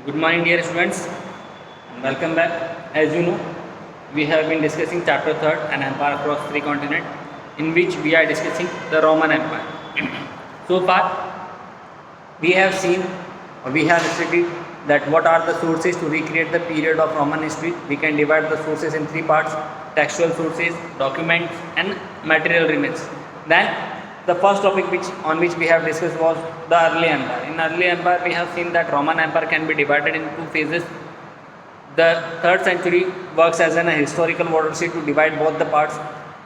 Good morning, dear students. Welcome back. As you know, we have been discussing chapter 3rd, an empire across three continents, in which we are discussing the Roman Empire. So far, we have seen or we have studied that what are the sources to recreate the period of Roman history. We can divide the sources in three parts: textual sources, documents, and material remains. Then the first topic on which we have discussed was the early empire. In early empire, we have seen that Roman empire can be divided in two phases. The 3rd century works as an historical watershed to divide both the parts.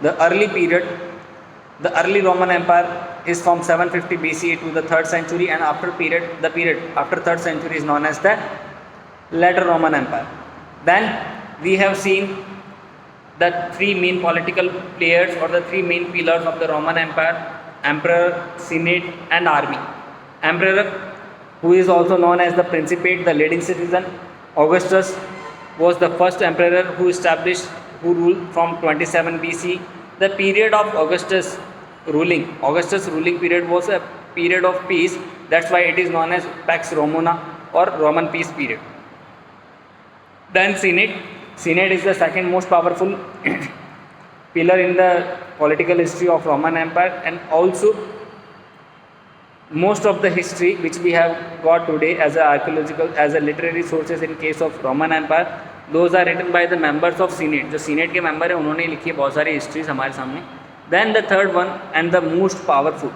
The early period, the early Roman Empire is from 750 BCE to the 3rd century, and the period after 3rd century is known as the later Roman Empire. Then we have seen the three main political players or the three main pillars of the Roman Empire: emperor, senate, and army. Emperor, who is also known as the Principate, the leading citizen. Augustus was the first emperor who ruled from 27 BC. The period of Augustus ruling period was a period of peace. That's why it is known as Pax Romana or Roman peace period. Then Senate is the second most powerful pillar in the political history of Roman Empire, and also most of the history which we have got today as a literary sources in case of Roman Empire, those are written by the members of Senate. जो Senate के member है उन्होंने लिखी है बहुत सारी histories हमारे सामने. Then the third one and the most powerful,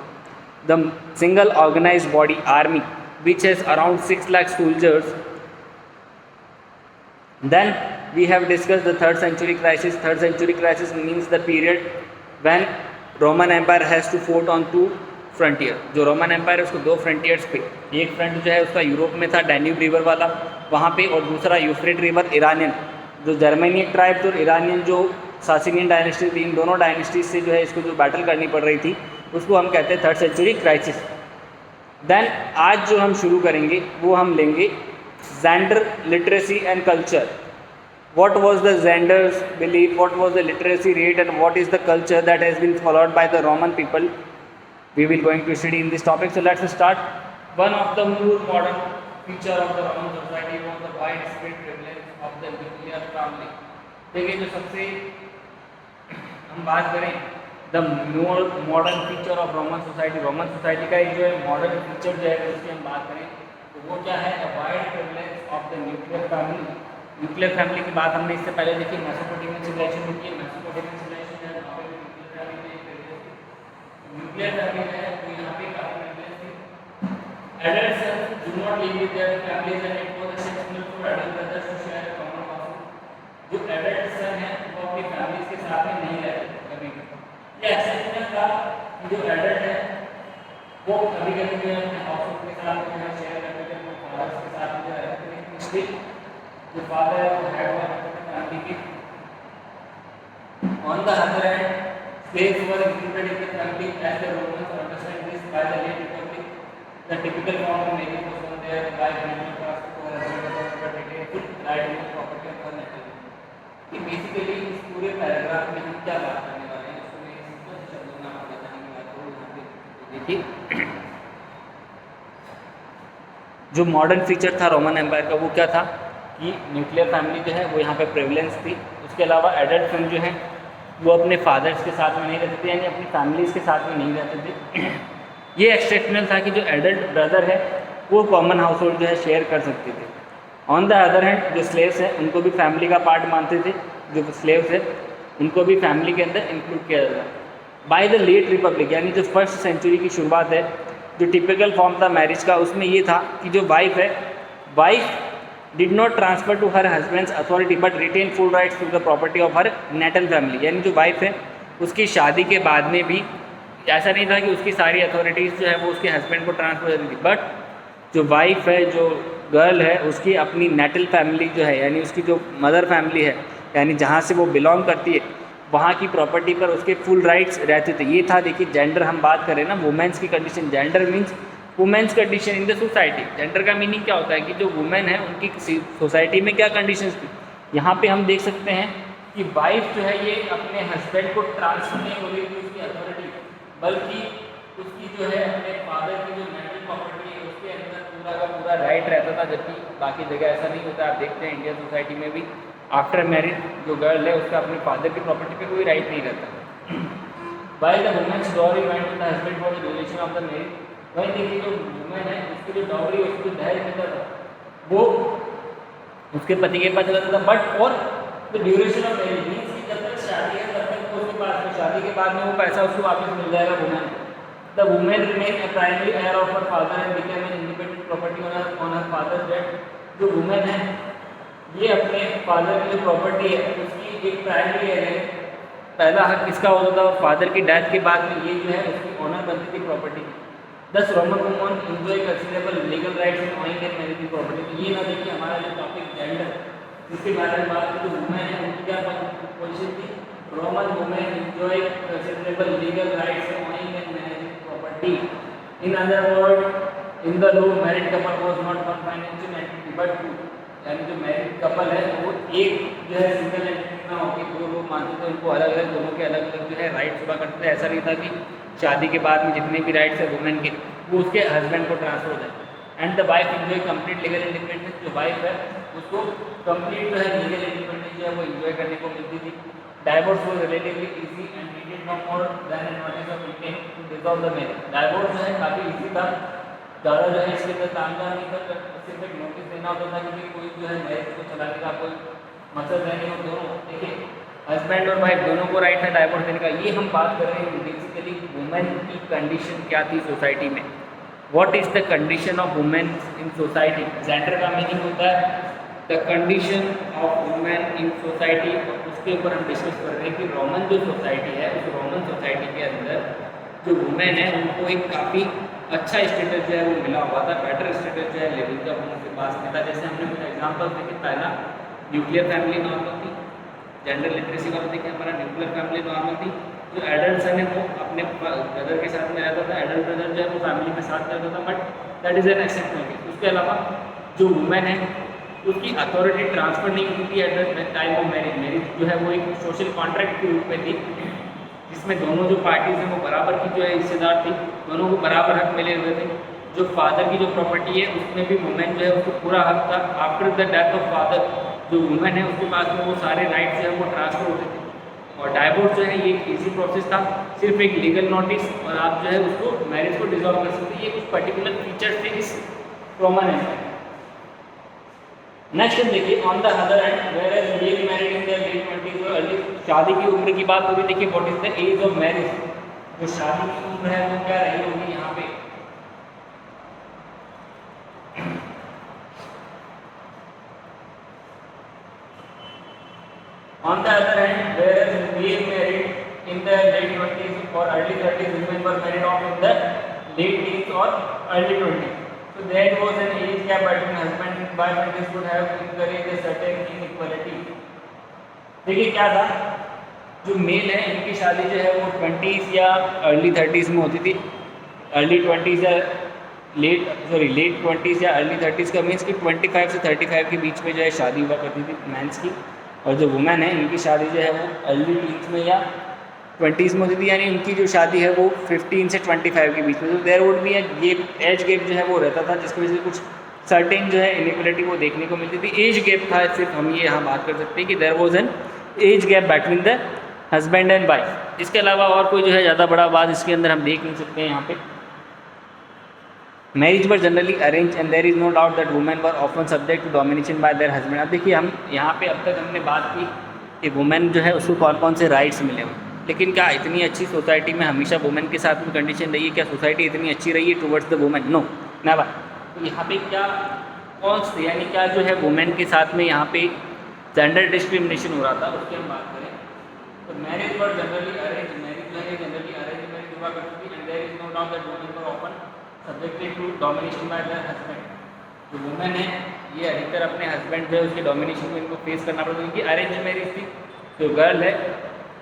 the single organized body army, which has around 6 lakh soldiers. Then we have discussed the 3rd century crisis. 3rd century crisis means the period when Roman Empire has to fought on two frontier. जो Roman empire है उसको दो frontiers पे, एक front जो है उसका Europe में था, डैन्यूब रिवर वाला वहाँ पे, और दूसरा यूफ्रेट रिवर इरानियन, जो जर्मेनियन ट्राइब्स और इरानियन जो सासिनियन डायनेस्टी थी, इन दोनों डायनेस्टीज से जो है इसको जो बैटल करनी पड़ रही थी उसको हम कहते हैं 3rd सेंचुरी क्राइसिस. देन आज जो हम शुरू करेंगे वो हम लेंगे gender, literacy and culture. What was the gender's belief, what was the literacy rate, and what is the culture that has been followed by the Roman people? We will going to study in this topic. So let's start. One of the more modern feature of the Roman society was the widespread prevalence of the nuclear family. देखिए जो सबसे हम बात करें the more modern feature of Roman society का एक जो है modern feature जो है उसकी हम बात करें तो वो क्या है? A wide prevalence of the nuclear family. Nuclear family की बात हमने इससे पहले देखी, मेसोपोटामियन सिविलाइजेशन में की. मेसोपोटामियन सिविलाइजेशन है वहाँ पे न्यूक्लियर फैमिली है तो यहाँ पे काफी प्रेवलेंस थी. Adult sons do not live with their families and it was exceptional for adult brothers to share a common house. जो एडल्ट सन है वो अपनी फैमिलीज के साथ में नहीं रहते कभी भी. ये एक्सेप्शनल था कि जो एडल्ट है वो कभी कभी जो है अपने हाउस के साथ जो है शेयर करते थे, अपने फादर्स के साथ जो रहते थे. इसलिए जो फादर है वो हेड ऑफ द फैमिली के. On the other hand slaves were included in the family as the Romans understand this by the late republic. The typical form of marriage was on there by middle class or but it is full right to property of one nature. कि basically इस पूरे paragraph में हम क्या बात करने वाले हैं उसको मैं सिंपल से शब्दों में आपको बताने वाला हूँ. यहाँ पे देखिए जो मॉडर्न फीचर था रोमन एम्पायर का वो क्या था कि न्यूक्लियर फैमिली जो है वो यहाँ पे प्रेवलेंस थी. उसके अलावा एडल्ट सन जो है वो अपने फादर्स के साथ में नहीं रहते थे, यानी अपनी फैमिलीज़ के साथ में नहीं रहते थे. ये एक्सेप्शनल था कि जो एडल्ट ब्रदर है वो कॉमन हाउस होल्ड जो है शेयर कर सकते थे. ऑन द अदर हैंड जो स्लेव्स हैं उनको भी फैमिली का पार्ट मानते थे. जो स्लेव्स है उनको भी फैमिली के अंदर इंक्लूड किया जाता. बाय द लेट रिपब्लिक यानी जो 1st सेंचुरी की शुरुआत है, जो टिपिकल फॉर्म था मैरिज का उसमें ये था कि जो wife did not transfer to her husband's authority but retain full rights to the property of her natal family. यानी जो वाइफ है उसकी शादी के बाद में भी ऐसा नहीं था कि उसकी सारी अथॉरिटीज़ जो है वो उसके हस्बैंड को ट्रांसफर कर दी थी, बट जो वाइफ है, जो गर्ल है, उसकी अपनी नेटल फैमिली जो है यानी उसकी जो मदर फैमिली है यानी जहाँ से वो बिलोंग करती है वहाँ की प्रॉपर्टी पर उसके फुल राइट्स रहते थे. ये था. देखिए जेंडर हम बात करें ना, वुमेन्स की condition. Gender means women's condition in the society. Gender का मीनिंग क्या होता है कि जो वुमेन है उनकी सोसाइटी में क्या कंडीशंस थी. यहाँ पे हम देख सकते हैं कि वाइफ जो है ये अपने हस्बैंड को ट्रांसफर नहीं हो रही थी उसकी अथॉरिटी, बल्कि उसकी जो है अपने फादर की जो नेटल प्रॉपर्टी है उसके अंदर पूरा का पूरा राइट रहता था, जबकि बाकी जगह ऐसा नहीं होता। आप देखते हैं इंडियन सोसाइटी में भी आफ्टर मैरिज जो गर्ल है उसका अपने फादर की प्रॉपर्टी पे कोई राइट नहीं रहता। While the women's dowry went to the husband for the duration of the marriage, वही देखिए जो वुमेन है उसकी जो डॉरी उसको दहेज मिलता था वो उसके पति के पास चला जाता, but for the duration of marriage means कि जब तक शादी है तब तक उसके पास में, शादी के बाद में वो पैसा उसको वापस मिल जाएगा women. The women remain a primary heir of her father and became an independent property on her father's death. जो वुमेन है ये अपने फादर की जो प्रॉपर्टी है उसकी एक प्राइमरी हेयर है, पहला हक किसका होता था, फादर की डेथ के बाद में ये जो है उसकी ऑनर बनती थी प्रॉपर्टी की। दस Roman woman enjoy considerable legal rights in owning and marriage property. तो ये ना देखिए हमारा जो टॉपिक जेंडर जिसके बारे में बात की, जो वुमेन है उनकी क्या पोजीशन थी, Roman women enjoy considerable legal rights in owning and marriage property. In other word in the law married couple was not one financial entity but two, यानी जो मैरिड कपल है वो एक जो है सिंगल एंटिटी ना होकर दो लोग मानते थे, उनको अलग अलग दोनों के अलग अलग जो है राइट्स हुआ करते थे। ऐसा नहीं था कि शादी के बाद में जितने भी राइट्स है वुमेन के वो उसके हस्बैंड को ट्रांसफर हो जाए। And the wife enjoy complete legal independence, जो वाइफ है उसको कंप्लीट जो है लीगल इंडिपेंडेंस जो है वो एंजॉय करने को मिलती थी। Divorce was relatively easy and needed no more than an notice of intent to dissolve the marriage. Divorce जो है काफ़ी इजी था, ज़्यादा जो है इसके अंदर तामझाम नहीं था, सिर्फ एक नोटिस देना होता था क्योंकि कोई जो है मैरिज को चलाने का कोई मकसद है नहीं। और दोनों देखिए हस्बैंड और वाइफ दोनों को राइट है डाइवोर्स देने का। ये हम बात कर रहे हैं बेसिकली वुमेन की कंडीशन क्या थी सोसाइटी में, what is the condition of women in society. Gender का मीनिंग होता है the condition of women in society, उसके ऊपर हम डिस्कस कर रहे हैं कि रोमन जो सोसाइटी है उस रोमन सोसाइटी के अंदर जो वुमेन है उनको एक काफ़ी अच्छा स्टेटस जो है वो मिला हुआ था, बेटर स्टेटस जो है लेवल का उनके पास में था। जैसे हमने कुछ एग्जाम्पल देखे, पहला न्यूक्लियर फैमिली नॉर्मल थी, जेंडर लिटरेसी वाला देखें हमारा न्यूक्लियर फैमिली नॉर्मल थी। जो एडल्ट सन है वो अपने ब्रदर के साथ में रहता था, एडल्ट ब्रदर जो है वो फैमिली में साथ रहता था, but that is an exceptional case. उसके अलावा जो वुमेन है उसकी अथॉरिटी ट्रांसफर नहीं होती थी at the time of marriage. Marriage जो है वो एक सोशल कॉन्ट्रैक्ट के रूप में थी जिसमें दोनों जो पार्टीज हैं वो बराबर की जो है हिस्सेदार थी, दोनों को बराबर हक मिले हुए थे। जो फादर की जो प्रॉपर्टी है उसमें भी वुमेन जो है उसको पूरा हक था। After the death of father जो वुमेन है उसके पास में वो सारे राइट्स जो है वो ट्रांसफर होते थे। और डाइवोर्स जो है ये एक ईजी प्रोसेस था, सिर्फ एक लीगल नोटिस और आप जो है उसको मैरिज को डिसॉल्व कर सकते। ये कुछ पर्टिकुलर फीचर्स थे इस रोमन एक्ट। नेक्स्ट देखिए on the other hand where age being married in their late 20s और अर्ली, शादी की उम्र की बात होगी। देखिए what is the age of marriage, जो शादी की उम्र है वो क्या रही होगी यहाँ पे। On the other hand where age being married in the late 20s और early 30s, women were married off in the late teens or early 20s. So there was an age gap between husband and wife and this would have encouraged a certain inequality. देखिए क्या था, जो mail है इनकी शादी जो है वो 20s या अर्ली 30s में होती थी। अर्ली 20s या लेट 20s या अर्ली 30s का मीन्स कि 25 से 35 के बीच में जो है शादी हुआ करती थी मेंस की। और जो वुमेन है इनकी शादी जो है वो अर्ली टीन्स में या 20s में होती थी, यानी उनकी जो शादी है वो 15 से 25 के बीच में। तो there would be a gap, age gap जो है वो रहता था जिसकी वजह से कुछ सर्टेन जो है इनइक्वलिटी वो देखने को मिलती थी। एज गेप था, सिर्फ हम ये यहाँ बात कर सकते हैं कि there was an age gap between the husband and wife. इसके अलावा और कोई जो है ज़्यादा बड़ा बात इसके अंदर हम देख नहीं सकते हैं यहाँ पे। Marriage were generally arrange and there is no doubt that women were often subject to domination by their husband. अब देखिए हम यहाँ पे अब तक हमने बात की कि वुमेन जो है उसको कौन कौन से राइट्स मिले हुए, लेकिन क्या इतनी अच्छी सोसाइटी में हमेशा वुमेन के साथ में कंडीशन रही है? क्या सोसाइटी इतनी अच्छी रही है towards the women? No, never. तो यहाँ पे क्या कौन से यानी क्या जो है वुमेन के साथ में यहाँ पे जेंडर डिस्क्रिमिनेशन हो रहा था उसकी हम बात करें तो marriage were generally arrange, marriage जो है जनरली अरेंज मैरिज हुआ करती थी and there is no doubt that women were often subjected to domination by their husband. जो वुमेन है ये अधिकतर अपने हस्बैंड जो है उसके डोमिनेशन को इनको फेस करना पड़ता है। उनकी अरेंज मैरिज थी, जो गर्ल है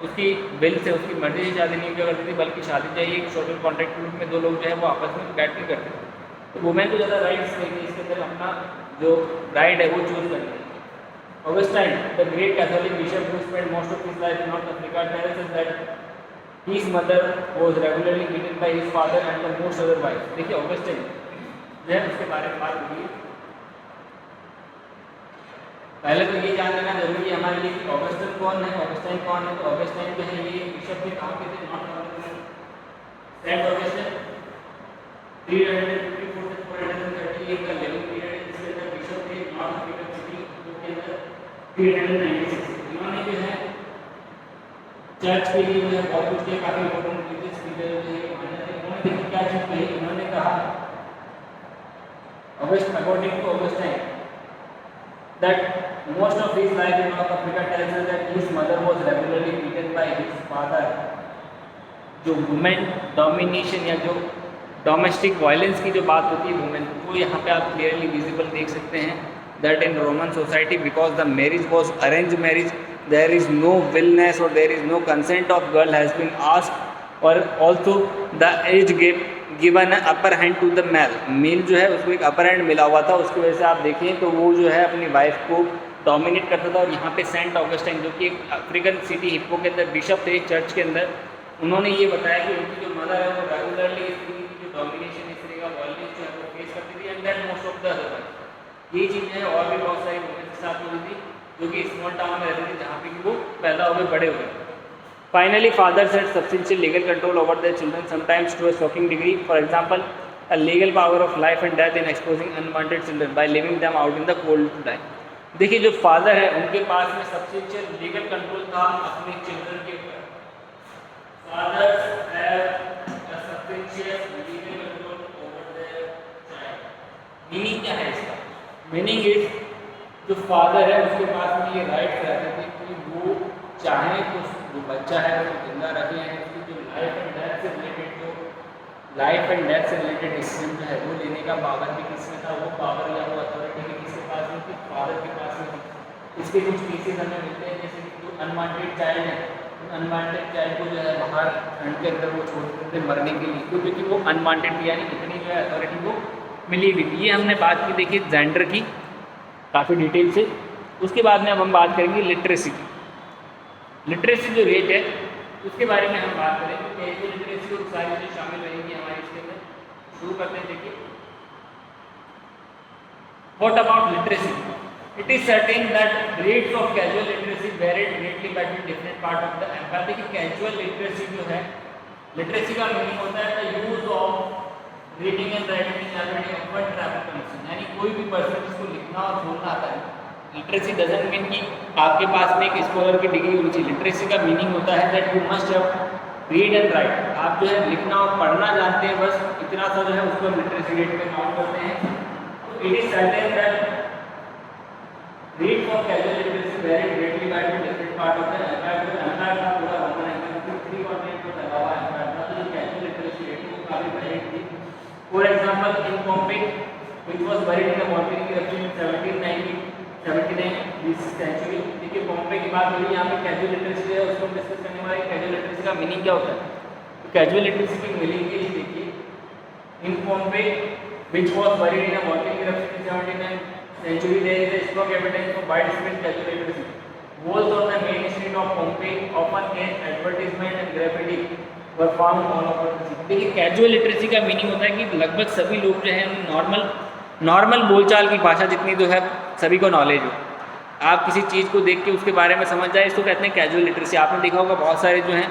उसकी विल से उसकी मर्जी से शादी नहीं किया करती थी, बल्कि शादी चाहिए एक सोशल कॉन्ट्रैक्ट के रूप में दो लोग जो है वो आपस में बैठ के करते थे। तो वुमेन को ज़्यादा राइट्स नहीं थी, इसके अंदर अपना जो ब्राइड है वो चूज कर लेती। Augustine, the great Catholic bishop who spent most of his life in North Africa, tells us that his mother was regularly beaten by his father and by most other wives. देखिए Augustine जो है उसके बारे में बात होगी। पहले तो ये जान लेना जरूरी है हमारे लिए कि ऑगस्टाइन कौन है। ऑगस्टाइन कौन है? तो ऑगस्टाइन जो है ये बिशप के काम के थे, नॉट सेंट ऑगस्टाइन 354 से 438 का लिविंग पीरियड है, जिसके अंदर बिशप थे नॉर्थ अफ्रीकन सिटी के अंदर 396। इन्होंने जो है चर्च के लिए जो है बहुत कुछ किया, काफी इंपॉर्टेंट रिलीजियस फीचर जो है माने थे। उन्होंने देखिए क्या चीज कही, उन्होंने कहा August according to Augustine that most of his life in North Africa tells us that his mother was regularly beaten by his father। जो वुमेन डोमिनेशन या जो डोमेस्टिक वायलेंस की जो बात होती है वुमेन, वो यहाँ पे आप क्लियरली विजिबल देख सकते हैं। That in Roman society because the marriage was arrange marriage, there is no willingness और there is no consent of girl has been asked और also the age given upper hand to the male जो है उसको एक upper hand मिला हुआ था। उसकी वजह से आप देखें तो वो जो है अपनी वाइफ को डोमिनेट करता था। और यहाँ पे सेंट ऑगस्टाइन जो कि एक अफ्रीकन सिटी हिप्पो के अंदर बिशप थे चर्च के अंदर, उन्होंने ये बताया कि उनकी जो मदर है वो रेगुलरली इस तरीके की जो डोमिनेशन इस तरह का वायलेंस जो है वो फेस करती थी। And then most of the other ये चीज़ है और भी बहुत सारी वुमेन के साथ होती थी जो कि स्मॉल टाउन में रहती थी जहाँ पे कि वो पैदा हुए बड़े हुए। Finally, fathers had substantial legal control over their children, sometimes to a shocking degree. For example, a legal power of life and death in exposing unwanted children by leaving them out in the cold to die. देखिए जो father है उनके पास में substantial legal control था अपने children के ऊपर। Fathers have a substantial legal control over their child. Meaning क्या है इसका? मीनिंग इज जो फादर है उसके पास में ये राइट्स रहते थे कि वो चाहे तो जो बच्चा है वो जिंदा रखे हैं, उसकी जो लाइफ एंड डेथ से रिलेटेड डिसीजन जो है वो लेने का पावर भी किसमें था? वो पावर या वो अथॉरिटी भी किसके पास में थी? फादर के पास में थी। इसके कुछ केसेस हमें मिलते हैं जैसे कि जो अनवांटेड चाइल्ड है, अनवांटेड चाइल्ड को जो है बाहर ठंड के अंदर वो छोड़ देते थे मरने के लिए, क्योंकि वो अनवांटेड थी, यानी इतनी जो है अथॉरिटी को मिली हुई थी। ये हमने बात की देखिए जेंडर की काफ़ी डिटेल से। उसके बाद में अब हम बात करेंगे लिटरेसी की। लिटरेसी जो रेट है उसके बारे में हम बात करें तो कैजुअल लिटरेसी और सारी चीज़ें शामिल रहेंगी हमारे इसके अंदर। शुरू करते हैं। देखिए what about literacy? It is certain that rates of casual literacy varied greatly between different part of the empire. देखिए कैजुअल लिटरेसी जो है, लिटरेसी का मीनिंग होता है the use of reading and writing in everyday upper traffic condition, यानी कोई भी person जिसको लिखना और बोलना आता है। लिटरेसी डजंट मीन कि आपके पास में एक स्कॉलर की डिग्री होनी चाहिए। लिटरेसी का मीनिंग होता है that you must have read and right. आप जो है लिखना और पढ़ना जानते हैं, बस इतना सा जो है उसको हम लिटरेसी रेट में काउंट करते हैं। तो it is certain that rate of casual literacy very greatly by different part of the empire. जो एम्पायर का पूरा रोमन एम्पायर 3 कॉन्टिनेंट को लगा हुआ एम्पायर था, तो कैजुअल लिटरेसी रेट वो काफी वेरिड थी। For example in Pompeii which was buried in the volcanic eruption in 79 this century. देखिए पॉम्पे की बात हो रही है, यहाँ पे कैजुअल लिटरेसी है उसको हम डिस्कस करने वाले। कैजुअल लिटरेसी का मीनिंग क्या होता है? तो कैजुअल लिटरेसी की मीनिंग के लिए देखिए in Pompeii which was buried in a volcanic eruption in 79 century there is a strong evidence of widespread casual literacy. Walls on the main street of Pompeii often an advertisement and graffiti were found all over the city. देखिए casual literacy का meaning होता है कि लगभग सभी लोग जो है नॉर्मल बोलचाल की भाषा जितनी जो है सभी को नॉलेज हो, आप किसी चीज़ को देख के उसके बारे में समझ जाए, इसको कहते हैं कैजुअल लिटरेसी। आपने देखा होगा बहुत सारे जो हैं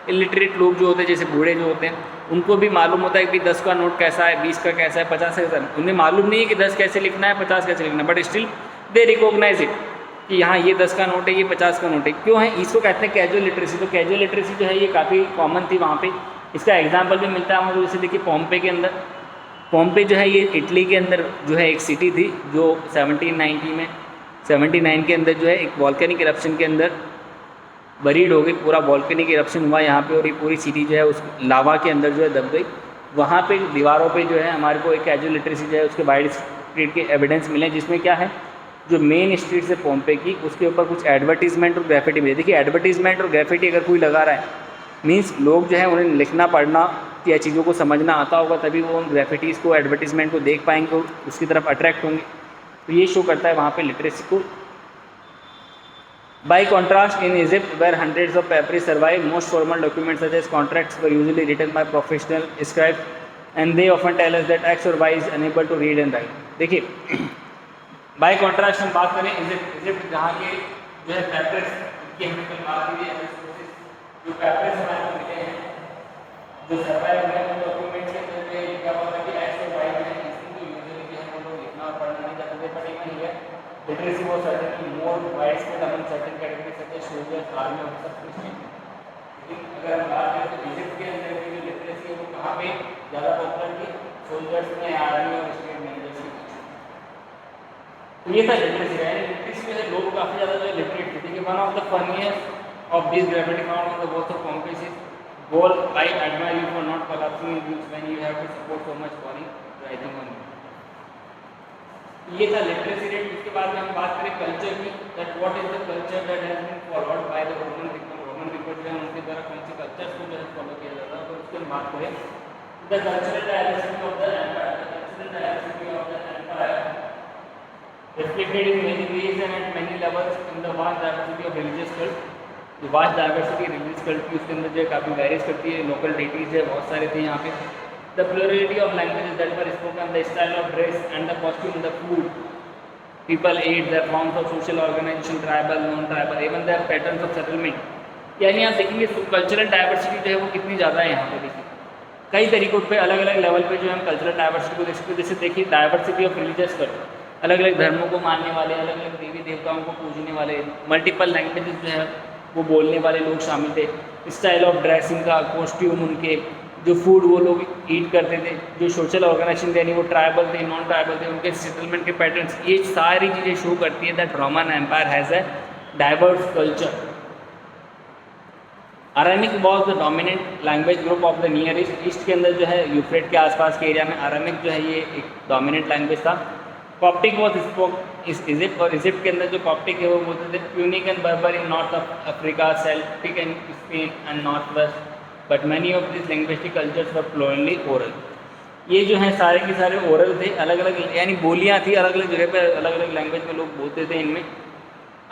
इलिटरेट लोग जो होते हैं, जैसे बूढ़े जो होते हैं, उनको भी मालूम होता है कि 10 का नोट कैसा है, 20 का कैसा है, 50 का कैसा है। उन्हें मालूम नहीं है कि 10 कैसे लिखना है, 50 कैसे लिखना है, but still they recognize it कि यहाँ ये 10 का नोट है, ये 50 का नोट है। क्यों है? इसको कहते हैं कैजुअल लिटरेसी। तो कैजुअल लिटरेसी जो है ये काफ़ी कॉमन थी वहाँ पर। इसका एग्जाम्पल भी मिलता है हमको, जैसे देखिए पॉम्पे के अंदर, पॉम्पे जो है ये इटली के अंदर जो है एक सिटी थी जो 79 के अंदर जो है एक वॉल्केनिक इरप्शन के अंदर बरीड हो गई। पूरा वॉल्केनिक इरप्शन हुआ यहाँ पे और ये पूरी सिटी जो है उस लावा के अंदर जो है दब गई। वहाँ पे दीवारों पे जो है हमारे को एक कैजुअल लिटरेसी जो है उसके वाइड स्ट्रीट के एविडेंस मिले, जिसमें क्या है जो मेन स्ट्रीट से पॉम्पे की उसके ऊपर कुछ एडवर्टीजमेंट और ग्राफिटी मिले। देखिए एडवर्टीजमेंट और ग्राफिटी अगर कोई लगा रहा है मीन्स लोग जो है उन्हें लिखना पढ़ना या चीज़ों को समझना आता होगा, तभी वो उन ग्राफिटीज़ को एडवर्टीजमेंट को देख पाएंगे और उसकी तरफ अट्रैक्ट होंगे। तो ये शो करता है वहाँ पे लिटरेसी को। By contrast in Egypt where hundreds of papers survive most formal documents such as contracts were usually written by professional scribe and they often tell us that X or Y is unable to read and write. देखिए bye contrast हम बात करें Egypt जहाँ के जो है पैप्रेस की हमने कल बात की है, जो पैप्रेस हमारे को मिले हैं, जो सर्वाइव हुए हैं डॉक्यूमेंट्स के अंदर में क्या होता है कि X और Y में इसको यूजुअली जो है वो लोग लिखना और पढ़ना नहीं जानते, but even here literacy was certainly more widespread among certain categories such as soldiers, army officers. लेकिन अगर हम बात करें तो इजिप्ट के अंदर की जो लिटरेसी है वो कहाँ पे ज़्यादा पॉपुलर थी? सोल्जर्स में, आर्मी और स्टेट मैनेजर्स के बीच. तो ये था लिटरेसी का. लिटरेसी जो है लोग काफ़ी ज़्यादा जो है लिटरेट थे. देखिए one of the funniest of this gravity found on the walls of Pompeii is Goal, I admire you for not collapsing in groups when you have to support so much falling rising on you. ये था literacy rate. उसके बाद में हम बात करें culture की, that what is the culture that has been followed by the Roman people. Roman people जो है उनके द्वारा कौन से कल्चर्स को जो है फॉलो किया जाता है, तो उसके हम बात करें the cultural diversity of the empire. The cultural diversity of the empire reflected in many ways and at many levels in the vast diversity of religious cult. जो वास्ट डाइवर्सिटी रिलीज करती है उसके अंदर जो है काफ़ी वेरीज करती है. लोकल डेटीज है बहुत सारे थे यहाँ पे. The plurality of languages that were spoken, the style of dress and the costume, the food people ate, the forms of social organization, tribal, non tribal, even the patterns of settlement. यानी आप देखेंगे cultural diversity जो है वो कितनी ज़्यादा है यहाँ पे. देखिए कई तरीकों पे अलग अलग लेवल पे जो है हम कल्चरल डाइवर्सिटी को देख सकते हैं. जैसे देखिए डाइवर्सिटी ऑफ रिलीजियस कल्चर, अलग अलग धर्मों को मानने वाले, अलग अलग देवी देवताओं को पूजने वाले, मल्टीपल लैंग्वेजेस जो है वो बोलने वाले लोग शामिल थे. स्टाइल ऑफ ड्रेसिंग का, कॉस्ट्यूम उनके, जो फूड वो लोग ईट करते थे, जो सोशल ऑर्गेनाइजेशन यानी वो ट्राइबल थे, नॉन ट्राइबल थे, उनके सेटलमेंट के पैटर्न्स, ये सारी चीज़ें शो करती है that Roman empire has a diverse culture. Aramaic was the dominant language group of the near east. East के अंदर जो है यूफ्रेट के आसपास के एरिया में अरामिक जो है ये एक डोमिनेंट लैंग्वेज था. कॉप्टिक वॉज स्पोक इस इजिप्ट, और इजिप्ट के अंदर जो कॉप्टिक है वो बोलते थे. Punic and Berber in North Africa, Celtic and Spain and North West, but many of this linguistic cultures were purely oral. ये जो है सारे के सारे ओरल थे, अलग अलग यानी बोलियाँ थी, अलग अलग जगह पे अलग अलग लैंग्वेज में लोग बोलते थे इनमें.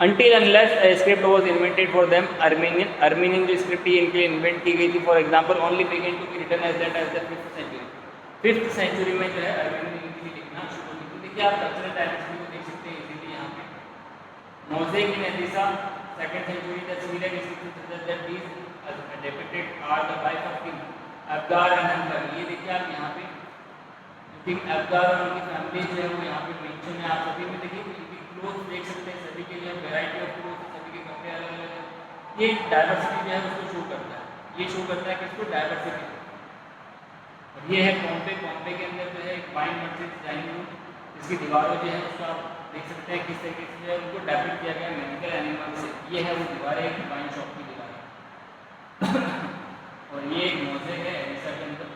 Until unless a script was invented for them, Armenian जो स्क्रिप्ट ये इनके इन्वेंट की गई थी, for example only began to be written as that as the 5th century. 5th century में जो है अर्मेनियन लिपि लिखना शुरू की. तो देखिए आप कल्चरल डाइवर्सिटी को देख सकते हैं इजीली यहाँ पे. Mosaic in Edessa 2nd century, the Syriac inscriptions suggest that these depicted are the wife of king Abgar and Anbar. ये देखिए आप यहाँ पे किंग अब्गार और उनकी फैमिली जो है वो यहाँ पे मेंशन है. आप सभी में देखिए इनकी क्लोथ देख सकते हैं, सभी के लिए वैरायटी ऑफ क्लोथ, सभी के कपड़े अलग अलग हैं. ये डाइवर्सिटी जो है उसको शो करता है. ये शो करता है किसको? डाइवर्सिटी. और ये है पॉम्पे. पॉम्पे के अंदर जो है एक वाइन मस्जिद डिजाइन हुई, जिसकी दीवारों जो है उसको आप देख सकते हैं किस तरीके से उनको डेपिक्ट किया गया मेडिकल एनिमल से. ये है वो दीवारें, एक वाइन शॉप की दीवार. और ये एक मोज़ेक है एडिसा के अंदर.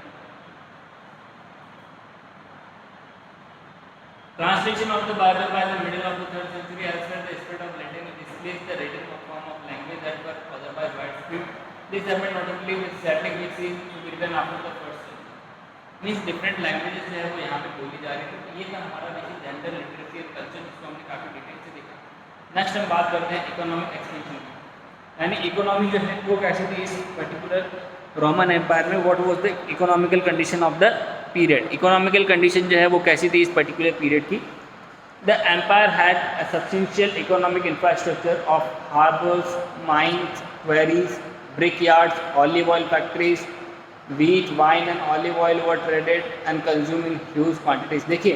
Translation of the Bible by the middle of the 3rd century as per the spirit of Latin displays the written form of language that were otherwise widespread. This happened notably with Celtic, which seems to be written after the 1st century. Means different languages जो है वो यहाँ पे बोली जा रही थी. तो ये था हमारा बेसिक जनरल लिटरेसी और कल्चर, जिसको हमने काफ़ी डिटेल से देखा. नेक्स्ट हम बात करते हैं इकोनॉमिक एक्सपेंशन की. यानी इकोनॉमी जो है वो कैसी थी इस पर्टिकुलर रोमन एम्पायर में. What was the economical condition of the period. Economical condition जो है वो कैसी थी इस पर्टिकुलर पीरियड की. The empire had a substantial economic infrastructure of harbours, mines, quarries, brick yards, olive oil factories. wheat, wine and olive oil were traded and consumed in huge quantities. देखिए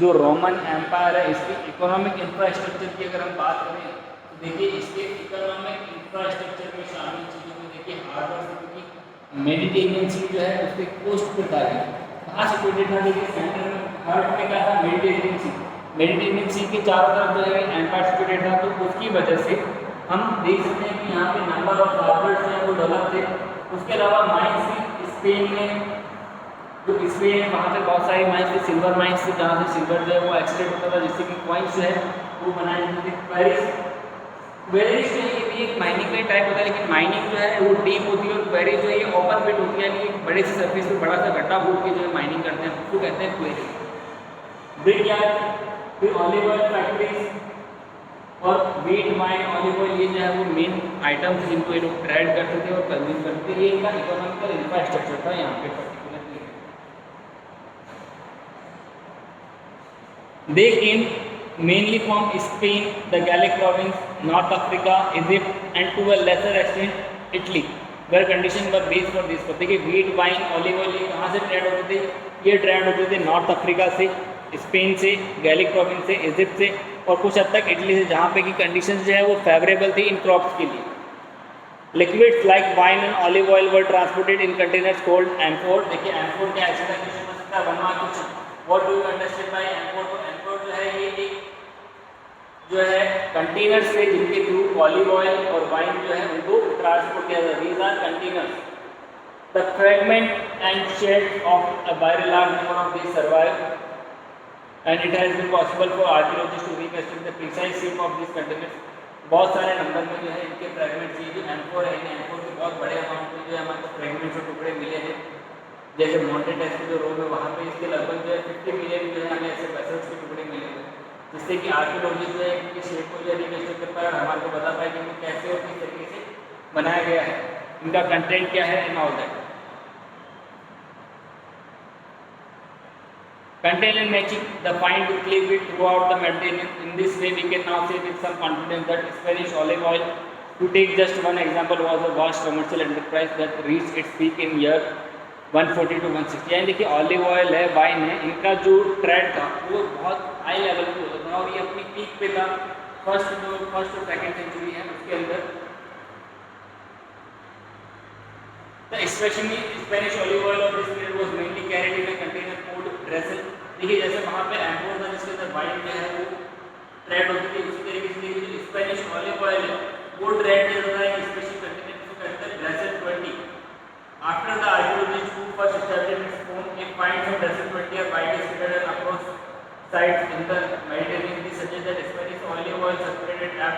जो Roman empire है इसके economic infrastructure की अगर हम बात करें तो देखिए इसके इकोनॉमिक इंफ्रास्ट्रक्चर में शामिल चीज़ों को देखिए. हार्बर क्योंकि मेडिटेरियन सी जो है उसके कोस्ट पर था. कहाँ सिचुएटेड था? देखिए सेंटर में हार्ट में क्या था? मेडिटेरियन सी. मेडिटेरियन सी के चारों तरफ जो है एम्पायर सिचुएटेड था. तो उसकी वजह से हम देख सकते हैं कि यहाँ पे नंबर ऑफ हार्बर्स हैं वो डेवलप थे. उसके अलावा माइंस थी स्पेन में, जो स्पेन है वहाँ पे बहुत सारी माइंस थी, सिल्वर माइंस थी जहाँ से सिल्वर जो है वो एक्सट्रैक्ट होता था, जिससे कि कॉइन्स जो है वो बनाए जाते थे. क्वेरीज जो है ये भी एक माइनिंग का टाइप होता है, लेकिन माइनिंग जो है वो डीप होती है और क्वेरीज जो है ये ओपन पिट होती है, यानी एक बड़े से सरफेस पे बड़ा सा गड्ढा खोद के जो है माइनिंग करते हैं, उसको कहते हैं क्वेरी. ब्रिक यार्ड, फिर ऑलिव ऑयल फैक्ट्रीज और वीट, वाइन, ऑलिव ऑयल, ये जो है वो मेन आइटम्स जिनको ये लोग ट्रेड करते थे और कंज्यूम करते थे. ये इनका इकोनॉमिकल इंफ्रास्ट्रक्चर था यहाँ पे particularly. They came mainly from Spain, the Gallic province, North Africa, Egypt, and to a lesser extent Italy, where conditions were based for this. देखिए वीट, वाइन, ऑलिव ऑयल ये कहाँ से ट्रेंड होते थे? ये ट्रेंड होते थे नॉर्थ अफ्रीका से, स्पेन से, गैलिक प्रोविंस से, इजिप्ट से और कुछ हद तक इटली से, जहाँ पे की कंडीशंस जो है वो फेवरेबल थी इन क्रॉप्स के लिए. Liquids like wine and olive oil were transported in containers called amphor. देखिए amphor क्या ऐसा क्वेश्चन हो सकता है? One mark question. What do you understand by amphor? तो amphor जो है ये एक जो है कंटेनर से जिनके थ्रू ऑलिव ऑयल और वाइन जो है उनको ट्रांसपोर्ट किया जाता है. These are containers. The fragment and shed of a very large number of these survive, and it has been possible for archaeologists to reconstruct the precise shape of these containers. बहुत सारे number में जो है इनके fragments, ये जो एम्फोर है, एम्फोर के बहुत बड़े अमाउंट में जो है हमारे फ्रेगमेंट्स और टुकड़े मिले हैं. जैसे मॉन्टे टेस्ट जो रोड है वहाँ पे इसके लगभग जो है 50 मिलियन जो है हमें ऐसे वेसल्स के टुकड़े मिले हैं, जिससे कि आर्कियोलॉजी जो है इनकी शेप को जो रिकन्स्ट्रक्ट कर पाए और हमारे को बता पाए कि इनको कैसे और किस तरीके से बनाया गया है, इनका कंटेंट क्या है and all that. Contain and matching the find with clay wheat throughout the Mediterranean. In this way, we can now say with some confidence that Spanish olive oil, to take just one example, was a vast commercial enterprise that reached its peak in year 140 to 160. यानी देखिए olive oil है, wine है, इनका जो trade था वो बहुत high level पे होता था और ये अपनी पीक पे था फर्स्ट और सेकेंड सेंचुरी है उसके अंदर. The especially Spanish olive oil of this period was mainly carried in a container called ड्रेसल. देखिए जैसे वहाँ पे एम्फोर था जिसके अंदर वाइन जो है वो ट्रेड होती थी, उसी तरीके से देखिए जो स्पेनिश ऑलिव ऑयल है वो ट्रेड होता है एक स्पेशल कंटेनर जिसको कहते हैं Dressel 20. After the archaeologist who first established its own a find of Dressel 20 are widely spread across sites in the Mediterranean. This suggest that Spanish olive oil circulated at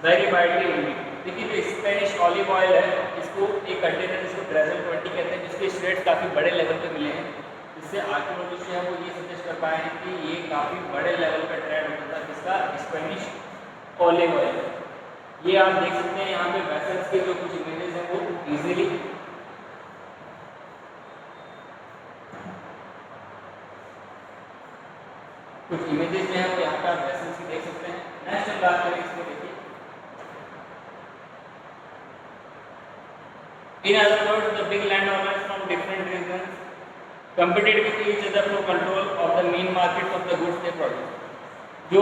very widely in meat. देखिए जो Spanish olive oil है इसको एक container जिसको ड्रेसल 20 कहते हैं, जिसके shreds काफ़ी बड़े लेवल पे मिले हैं, जिससे आर्कियोलॉजिस्ट है वो ये सजेस्ट कर पाए हैं कि ये काफ़ी बड़े लेवल का ट्रेड होता था जिसका स्पेनिश ऑलिव ऑयल. ये आप देख सकते हैं यहाँ पे वेसल्स के जो कुछ इमेजेस हैं वो इजीली कुछ इमेजेस जो है वो यहाँ पे आप वेसल्स की देख सकते हैं. नेक्स्ट हम बात करें इसको. देखिए in other words the big landowners from different regions competed with each other for control of the main markets of the goods they produce. जो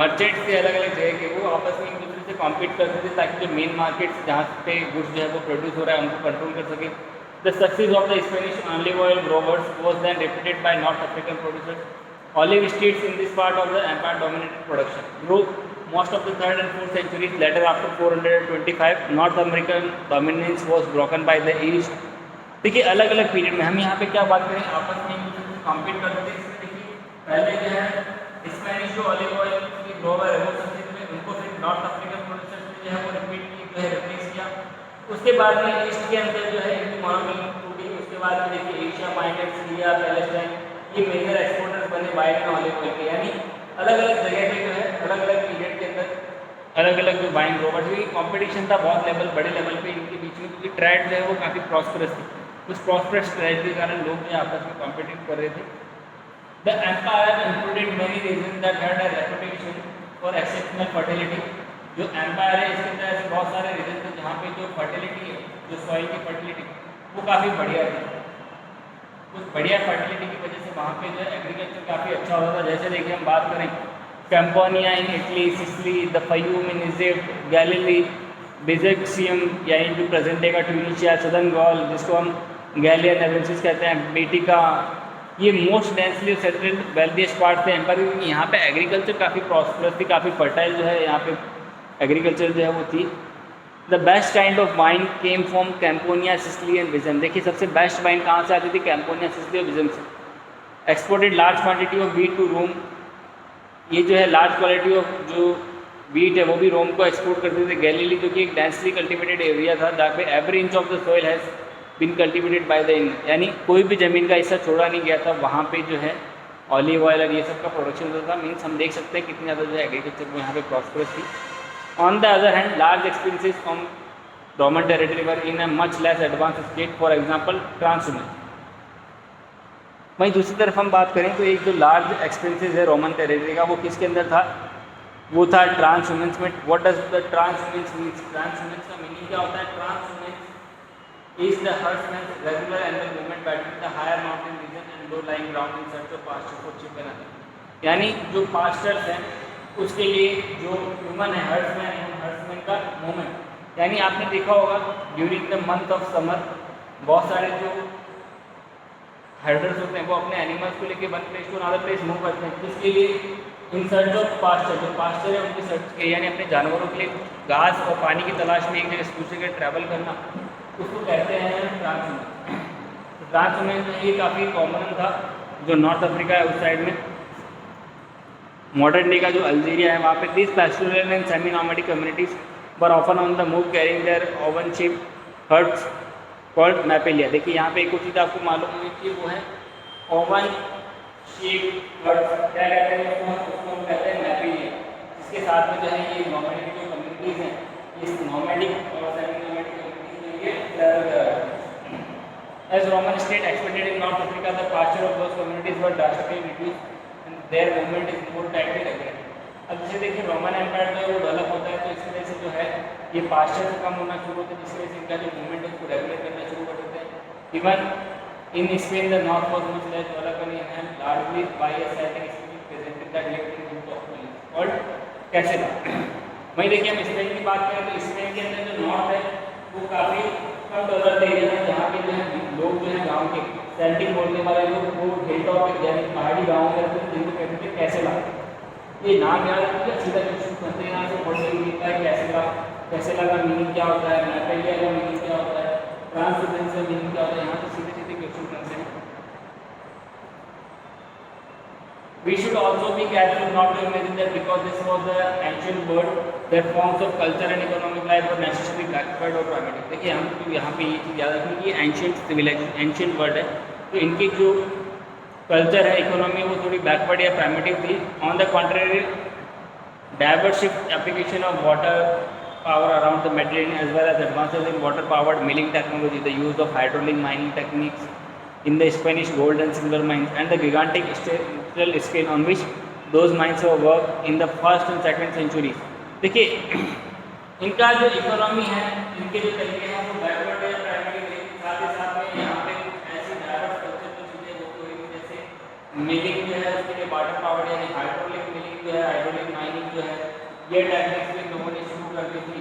मर्चेंट्स थे अलग अलग जगह के वो आपस में एक दूसरे से कॉम्पीट करते थे ताकि जो मेन मार्केट्स जहाँ पे गुड्स जो है वो प्रोड्यूस हो रहा है उनको कंट्रोल कर सके. The success of the Spanish olive oil growers was then repeated by North African producers. Olive states in this part of the empire dominated production. Grow most of the 3rd and 4th centuries. Later, after 425, North American dominance was broken by the East. देखिए अलग अलग period में हम यहाँ पे क्या बात करें, आपस में एक दूसरे से कॉम्पीट करते थे. इसमें देखिए पहले जो है स्पेनिश जो ऑलिव ऑयल की ग्रोवर है वो सबसे पहले उनको फिर नॉर्थ अफ्रीकन प्रोड्यूसर्स ने जो है वो रिप्लेस किया. उसके बाद में ईस्ट के अंदर जो है इनकी मांग टूटी. उसके बाद में देखिए एशिया माइनर, सीरिया, पैलेस्टाइन ये मेजर एक्सपोर्टर्स बने वाइन एंड ऑलिव ऑयल के. यानी अलग अलग जगह पे जो है अलग अलग पीरियड के अंदर अलग अलग जो वाइन ग्रोवर्स की कंपटीशन था बहुत बड़े लेवल पे इनके बीच में, क्योंकि ट्रेड जो है वो काफ़ी प्रॉस्परस थी. उस प्रॉस्परस ट्रेड के कारण लोग जो आपस में कॉम्पिटिट कर रहे थे. The empire included many region that had a reputation for exceptional fertility. जो एम्पायर है इसके अंदर ऐसे बहुत सारे रीजन थे जहाँ पे जो फर्टिलिटी है, जो सॉइल की फर्टिलिटी वो काफ़ी बढ़िया थी. उस बढ़िया फर्टिलिटी की वजह से वहाँ पे जो है एग्रीकल्चर काफ़ी अच्छा होता था. जैसे देखिए हम बात करें Campania in Italy, Sicily, the Fayum in Egypt, Galilee, Byzacium यानी जो प्रेजेंट डे का ट्यूनिशिया, सदर्न गॉल जिसको हम गैलिया नेवेंसिस कहते हैं, बेटिका, ये most densely settled wealthiest part थे एम्पायर. यहाँ पे एग्रीकल्चर काफ़ी प्रॉस्परस थी, काफ़ी फर्टाइल जो है यहाँ पे एग्रीकल्चर जो है वो थी. The best kind of wine came from Campania, Sicily and विजन. देखिए सबसे बेस्ट वाइन कहाँ से आती थी? कैम्पोनिया, सिसिली और विजन से. Exported large quantity of wheat to Rome. ये जो है लार्ज क्वालिटी ऑफ जो वीट है वो भी रोम को एक्सपोर्ट करते थे. गैलीली जो कि एक डेंसली कल्टिवेटेड एरिया था जहाँ पे every inch of the soil has been cultivated by the in, यानी कोई भी ज़मीन का हिस्सा छोड़ा नहीं गया था. वहाँ पे जो है ऑलिव ऑयल और ये सब का प्रोडक्शन होता था. मीन्स हम देख सकते हैं कितनी ज़्यादा जो है एग्रीकल्चर यहाँ पे प्रॉस्परस थी. On the other hand, large expenses from Roman territory were in a much less advanced state. For example, Transylvania. वहीं दूसरी तरफ हम बात करें तो एक जो लार्ज एक्सपेंसेस है रोमन टेरिटरी का, वो किसके अंदर था? वो था ट्रांसह्यूमेंस में। What does the transhumance means? Transhumance का मीनिंग क्या होता है? Transhumance is the herdsmen regular annual movement between the higher mountain region and low lying ground in search of pasture for sheep and other. यानी जो pastures हैं उसके लिए जो ह्यूमन है, हर्ट्समैन है, हर्ट्समैन का मूवमेंट। यानी आपने देखा होगा during the month of summer बहुत सारे जो हर्डर्स होते हैं वो अपने एनिमल्स को लेके one place to another place move करते हैं। किसके लिए? In search of pasture. जो पास्चर है उनकी सर्च के, यानी अपने जानवरों के लिए घास और पानी की तलाश में एक जगह से दूसरी जगह ट्रैवल करना, उसको कहते हैं ट्रांसह्यूमेंस। ट्रांसह्यूमेंस में ये काफ़ी कॉमन था जो नॉर्थ अफ्रीका है उस साइड में। मॉडर्न डे का जो अल्जीरिया है वहाँ पे this pastoral and semi nomadic communities were often on the move carrying their own sheep herds called Mapelia. देखिए यहाँ पे एक और चीज़ आपको मालूम हुई कि वो है ओवन शेप हर्ट्स, क्या कहते हैं उसको हम कहते हैं मैपेलिया। इसके साथ में जो है ये नॉमेडिक जो कम्युनिटीज़ हैं, इस नॉमेडिक और सेमी नॉमेडिक कम्युनिटीज़ में ये ट्रैवल कर रहे हैं। As Roman state expanded in North Africa, the pasture of those communities were drastically reduced and their movement is more tightly regulated. अब जैसे देखिए रोमन एम्पायर जो है वो डेवलप होता है तो इस वजह से जो है ये पास्चर कम होना शुरू होता है, जिसकी वजह से इनका जो मूवमेंट है उसको रेगुलेट करना शुरू कर देते हैं। Even in Spain the north was much less developed and largely by a setting species presented that lived in group of plains called Castella. वहीं देखिए हम स्पेन की बात करें तो स्पेन के अंदर जो नॉर्थ है वो काफ़ी कम डेवलप्ड एरिया है, जहाँ पे जो है लोग जो है गाँव के सेल्टिक बोलने वाले लोग वो हिल टॉप यानी पहाड़ी गाँव में रहते हैं जिनको कहते थे कैसेला। ये नाम याद रखिए, सीधा क्वेश्चन बनते हैं यहाँ से पढ़ मिलता है कैसेला। कैसेला का मीनिंग क्या होता है, मैपेलिया का मीनिंग क्या होता है, ट्रांसह्यूमेंस का मीनिंग क्या होता है, यहाँ से सीधे सीधे क्वेश्चन बनते हैं। We should also be careful not to imagine that because this was the ancient world, that forms of culture and economic life were necessarily backward or primitive. देखिए हम तो यहाँ पे ये चीज़ याद रखनी कि एंशियंट सिविलाइजेशन, एंशियंट वर्ल्ड है तो इनकी जो कल्चर है, इकोनॉमी वो थोड़ी बैकवर्ड या प्राइमिटिव थी। On the contrary diverse application of water power around the Mediterranean as well as advances in water powered milling technology, the use of hydraulic mining techniques in the Spanish gold and silver mines and the gigantic industrial scale on which those mines were worked in the first and second centuries. देखिए इनका जो economy है, इनके जो तरीके हैं वो backward है प्राइमरी, लेकिन साथ ही साथ में यहाँ पे ऐसी डाइवर्स कल्चर जो चीज़ें होती हुई जैसे मिलिंग जो है उसके लिए वाटर पावर्ड यानी हाइड्रोलिक मिलिंग जो है, हाइड्रोलिक माइनिंग जो है, ये टेक्निक्स भी लोगों ने शुरू कर दी थी।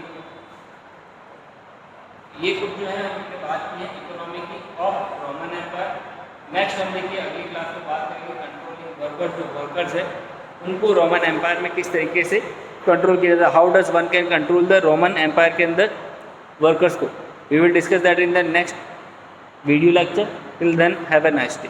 ये कुछ जो है हमने बात की है इकोनॉमी की ऑफ रोमन एम्पायर। नेक्स्ट हम देखिए अगली क्लास में बात करेंगे कंट्रोलिंग वर्कर्स। जो वर्कर्स है उनको रोमन एम्पायर में किस तरीके से कंट्रोल किया जाता है, how does one can control the Roman empire के अंदर वर्कर्स को। We will discuss that in the next video lecture. Till then have a nice day.